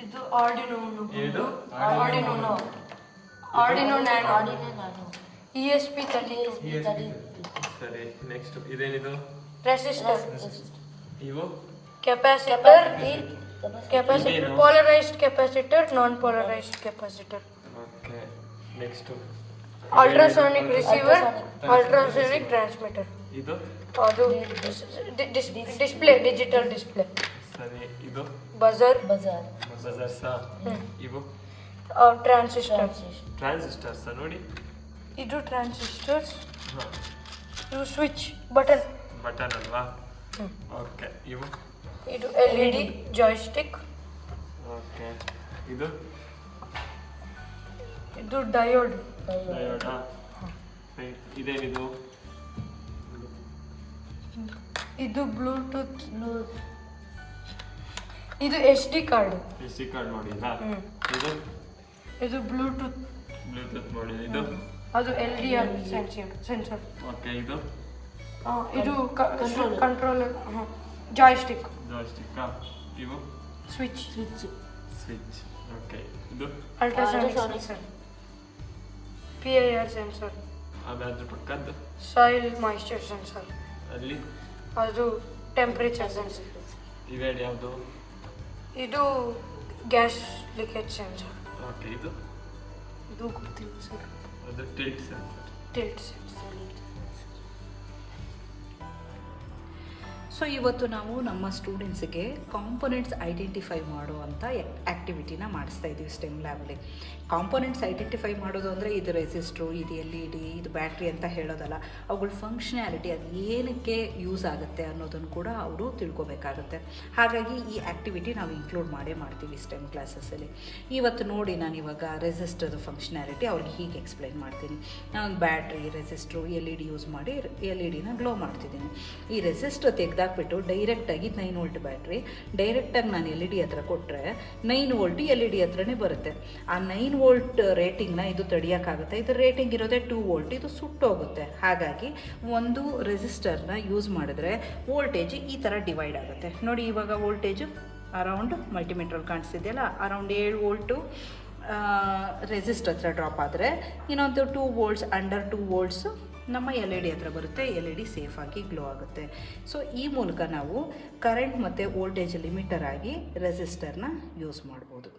ಇದು ಆರ್ಡಿನೋ ಇದು nano ESP32 ಸರಿ ನೆಕ್ಸ್ಟ್ ಇದೇನಿದು ರೆಸಿಸ್ಟರ್ ಇವು capacitor polarised capacitor non polarised capacitor okay next ultrasonic receiver ultrasonic transmitter ಇದು ಅದು ಡಿಸ್ಪ್ಲೇ ಡಿಜಿಟಲ್ ಡಿಸ್ಪ್ಲೇ ಸರಿ ಇದು ಬಜರ್ ಬಜರ್ಸಾ ಇವು ಟ್ರಾನ್ಸಿಸ್ಟರ್ಸ್ ನೋಡಿ ಇದು ಟ್ರಾನ್ಸಿಸ್ಟರ್ಸ್ ಹಾಂ ಇದು ಸ್ವಿಚ್ ಬಟನ್ ಅಲ್ವಾ ಓಕೆ ಇವು ಇದು LED ಜಾಯ್ಸ್ಟಿಕ್ ಓಕೆ ಇದು ಡಯೋಡಾ ಇದೇನಿದು ಇದು ಬ್ಲೂಟೂತ್ ಇದು SD ಕಾರ್ಡ್ ನೋಡಿಲ್ಲ ಇದು ಬ್ಲೂಟೂತ್ ನೋಡಿ ಇದು ಅದು LDR ಸೆನ್ಸರ್ ಓಕೆ ಇದು ಕಂಟ್ರೋಲರ್ ಜಾಯ್ಸ್ಟಿಕ್ ಇವು ಸ್ವಿಚ್ ಓಕೆ ಇದು ಅಲ್ಟ್ರಾಸೋನಿಕ್ ಸೆನ್ಸರ್ PIR ಸೆನ್ಸರ್ ಅದ್ರ ಪಕ್ಕದ್ದು ಸಾಯಿಲ್ ಮಾಯಿಶ್ಚರ್ ಸೆನ್ಸರ್ ಅಲ್ಲಿ ಅದು ಟೆಂಪರೇಚರ್ ಸೆನ್ಸರ್ ಇವೆರಡು ಯಾವುದು ಇದು ಗ್ಯಾಸ್ ಲೀಕೇಜ್ ಸೆನ್ಸರ್ ಓಕೆ ಇದು ಗೊತ್ತಿಲ್ಲ ಸರ್ ಅದು ಟಿಲ್ಟ್ ಸೆನ್ಸರ್ ಸೊ ಇವತ್ತು ನಾವು ನಮ್ಮ ಸ್ಟೂಡೆಂಟ್ಸಿಗೆ ಕಾಂಪೊನೆಂಟ್ಸ್ ಐಡೆಂಟಿಫೈ ಮಾಡುವಂಥ ಆ್ಯಕ್ಟಿವಿಟಿನ ಮಾಡಿಸ್ತಾ ಇದ್ದೀವಿ ಸ್ಟೆಮ್ ಲ್ಯಾಬಲ್ಲಿ. ಕಾಂಪೊನೆಂಟ್ಸ್ ಐಡೆಂಟಿಫೈ ಮಾಡೋದು ಅಂದರೆ ಇದು ರೆಸಿಸ್ಟ್ರು, ಇದು LED, ಇದು ಬ್ಯಾಟ್ರಿ ಅಂತ ಹೇಳೋದಲ್ಲ. ಅವುಗಳ ಫಂಕ್ಷನ್ಯಾಲಿಟಿ ಅದು ಏನಕ್ಕೆ ಯೂಸ್ ಆಗುತ್ತೆ ಅನ್ನೋದನ್ನು ಕೂಡ ಅವರು ತಿಳ್ಕೊಬೇಕಾಗುತ್ತೆ. ಹಾಗಾಗಿ ಈ ಆ್ಯಕ್ಟಿವಿಟಿ ನಾವು ಇನ್ಕ್ಲೂಡ್ ಮಾಡ್ತೀವಿ ಸ್ಟೆಮ್ ಕ್ಲಾಸಸ್ಸಲ್ಲಿ. ಇವತ್ತು ನೋಡಿ ನಾನು ಇವಾಗ ರೆಸಿಸ್ಟರ್ದು ಫಂಕ್ಷನ್ಯಾಲಿಟಿ ಅವ್ರಿಗೆ ಹೀಗೆ ಎಕ್ಸ್ಪ್ಲೈನ್ ಮಾಡ್ತೀನಿ. ನಾನು ಬ್ಯಾಟ್ರಿ, ರೆಸಿಸ್ಟ್ರು, LED ಯೂಸ್ ಮಾಡಿ LED ಗ್ಲೋ ಮಾಡ್ತಿದ್ದೀನಿ. ಈ ರೆಸಿಸ್ಟರ್ ತೆಗೆದಾಕ್ಬಿಟ್ಟು ಡೈರೆಕ್ಟಾಗಿ 9 ವೋಲ್ಟ್ ಬ್ಯಾಟ್ರಿ ಡೈರೆಕ್ಟಾಗಿ ನಾನು LED ಹತ್ರ ಕೊಟ್ಟರೆ 9 ವೋಲ್ಟ್ LED ಹತ್ರನೇ ಬರುತ್ತೆ. ಆ 9 ವೋಲ್ಟ್ ರೇಟಿಂಗ್ನ ಇದು ತಡೆಯೋಕ್ಕಾಗುತ್ತೆ. ಇದು ರೇಟಿಂಗ್ ಇರೋದೇ 2 ವೋಲ್ಟ್, ಇದು ಸುಟ್ಟೋಗುತ್ತೆ. ಹಾಗಾಗಿ ಒಂದು ರೆಸಿಸ್ಟರ್ನ ಯೂಸ್ ಮಾಡಿದ್ರೆ ವೋಲ್ಟೇಜ್ ಈ ಥರ ಡಿವೈಡ್ ಆಗುತ್ತೆ. ನೋಡಿ ಇವಾಗ ವೋಲ್ಟೇಜು ಅರೌಂಡ್ ಮಲ್ಟಿಮೀಟ್ರಲ್ಲಿ ಕಾಣಿಸ್ತಿದೆಯಲ್ಲ, ಅರೌಂಡ್ 7 ವೋಲ್ಟು ರೆಸಿಸ್ಟರ್ ಹತ್ರ ಡ್ರಾಪ್ ಆದರೆ ಇನ್ನೊಂದು 2 ವೋಲ್ಟ್ಸ್ ಅಂಡರ್ 2 ವೋಲ್ಟ್ಸು ನಮ್ಮ LED ಹತ್ರ ಬರುತ್ತೆ. LED ಸೇಫಾಗಿ ಗ್ಲೋ ಆಗುತ್ತೆ. ಸೊ ಈ ಮೂಲಕ ನಾವು ಕರೆಂಟ್ ಮತ್ತು ವೋಲ್ಟೇಜ್ ಲಿಮಿಟರ್ ಆಗಿ ರೆಸಿಸ್ಟರ್ನ ಯೂಸ್ ಮಾಡ್ಬೋದು.